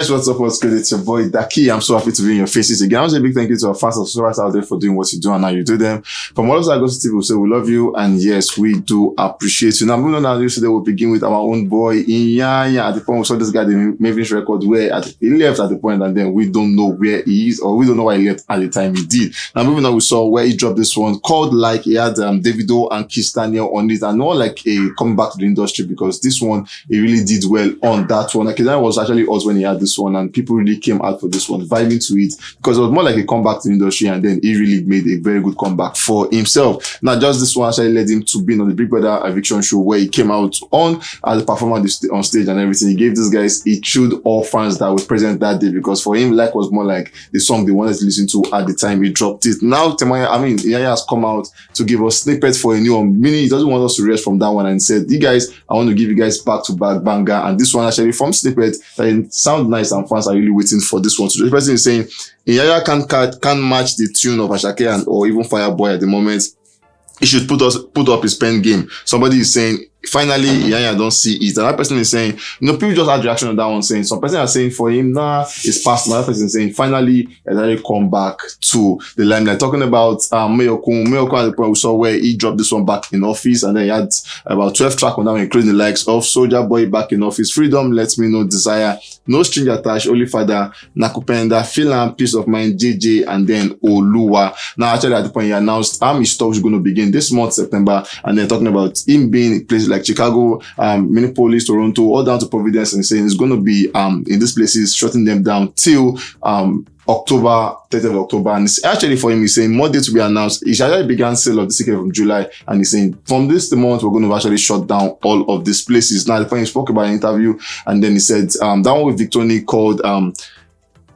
What's up? What's good? It's your boy Daki. I'm so happy to be in your faces again. I want to say a big thank you to our fans and subscribers out there for doing what you do and how you do them. From all of us at Gossip TV, we say we love you, and yes, we do appreciate you. Now, moving on now, today we'll begin with our own boy Iyanya. At the point we saw this guy, the Mavis record, where he left at the point, and then we don't know where he is, or we don't know why he left at the time he did. Now, moving on, we saw where he dropped this one called Like. He had Davido and Kiss Daniel on it, and not like a coming back to the industry, because this one he really did well on that one. Like, that was actually us when he had this one, and people really came out for this one, vibing to it, because it was more like a comeback to the industry, and then he really made a very good comeback for himself. Now, just this one actually led him to being on the Big Brother eviction show, where he came out on as a performer on stage and everything. He gave these guys, he chilled all fans that were present that day, because for him, Like was more like the song they wanted to listen to at the time he dropped it. Now, Iyanya has come out to give us snippets for a new one, meaning he doesn't want us to rest from that one, and said, you guys, I want to give you guys back-to-back banger, and this one actually from snippet that sound nice, and fans are really waiting for this one. So the person is saying Iyanya can't match the tune of Ashake and or even Fireboy at the moment. He should put up his pen game. Somebody is saying, finally, Iyanya don't see it. Another person is saying, people just had reaction on that one, saying, some person are saying for him, nah, it's past. Another person is saying, finally, he come back to the limelight. Talking about Mayorkun at the point we saw where he dropped this one back in office, and then he had about 12 tracks on that one, including the likes of Soulja Boy, Back in Office, Freedom, Let Me Know, Desire, No String Attached, Only Father, Nakupenda, Feel and Peace of Mind, JJ, and then Oluwa. Now, actually, at the point he announced his tour is going to begin this month, September, and then talking about him being in places like Chicago, Minneapolis, Toronto, all down to Providence, and saying it's going to be in these places, shutting them down till October, 30th of October. And it's actually for him, he's saying more dates to be announced. He actually began sale of the ticket from July, and he's saying from this month we're going to actually shut down all of these places. Now, the point he spoke about an interview, and then he said that one with Victoni called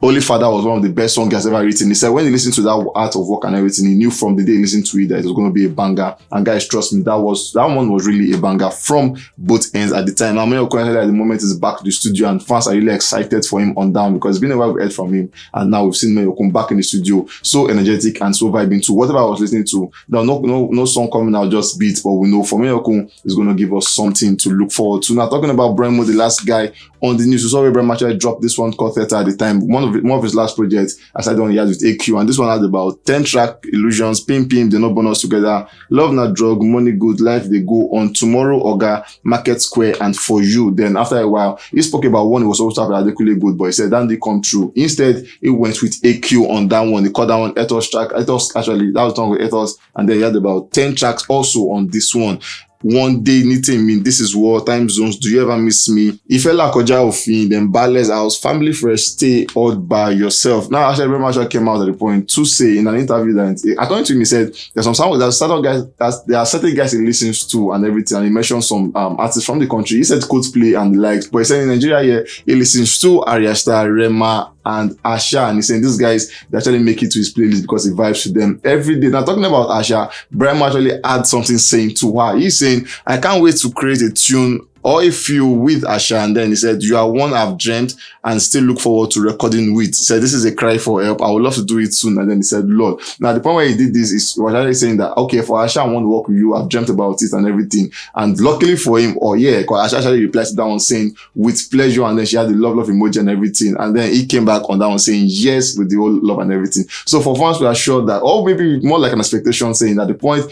Only Father was one of the best songs he has ever written. He said when he listened to that Art of Work and everything, he knew from the day he listened to it that it was going to be a banger. And guys, trust me, that one was really a banger from both ends at the time. Now, Mayorkun at the moment is back to the studio, and fans are really excited for him on down, because it's been a while we've heard from him, and now we've seen Mayorkun back in the studio, so energetic and so vibing to whatever I was listening to. Now, no song coming out, just beats, but we know for Mayorkun is going to give us something to look forward to. Now, talking about Brymo, the last guy on the news, we saw Brymo actually dropped this one called Theta at the time. One of his last projects, aside the one he had with AQ, and this one had about 10 track, Illusions, Pim, They No Bonus Together, Love Not Drug, Money Good, Life They Go On, Tomorrow Oga, Market Square, and For You. Then after a while, he spoke about one he was supposed to have adequately good, but he said that didn't come true. Instead, he went with AQ on that one. He called that one Ethos track. Ethos, actually, that was done with Ethos, and then he had about 10 tracks also on this one. One Day, Knitting Me, This Is War, Time Zones, Do You Ever Miss Me, Ifela Koja Ofin, then Ballet's House, Family Fresh, Stay All By Yourself. Now, actually, very much came out at the point to say in an interview that, according to him, he said there are certain guys he listens to and everything, and he mentioned some artists from the country. He said Coldplay and the likes, but he said in Nigeria here, he listens to Arya Star, Rema, and Asha, and he's saying these guys, they actually make it to his playlist because he vibes to them every day. Now, talking about Asha, Brymo actually had something saying to her. He's saying, I can't wait to create a tune or a few with Asha, and then he said, you are one I've dreamt and still look forward to recording with. He said, this is a cry for help. I would love to do it soon. And then he said, Lord. Now, the point where he did this is he was actually saying that, okay, for Asha, I want to work with you. I've dreamt about it and everything. And luckily for him, because Asha actually replied to that one saying, with pleasure, and then she had the love emoji and everything. And then he came back on that one saying, yes, with the whole love and everything. So for fans, we are sure that, or maybe more like an expectation saying that at the point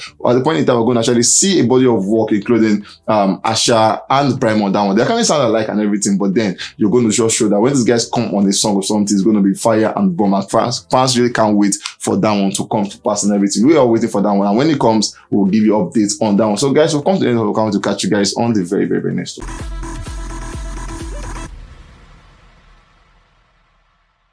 in time, we're going to actually see a body of work, including Asha and Brymo on that one. They kind of sound alike and everything, but then you're going to just show that when these guys come on a song or something, it's going to be fire and bomb. And fans really can't wait for that one to come to pass and everything. We are waiting for that one, and when it comes, we'll give you updates on that one. So guys, we'll come to the end of the comment to catch you guys on the very, very, very next one.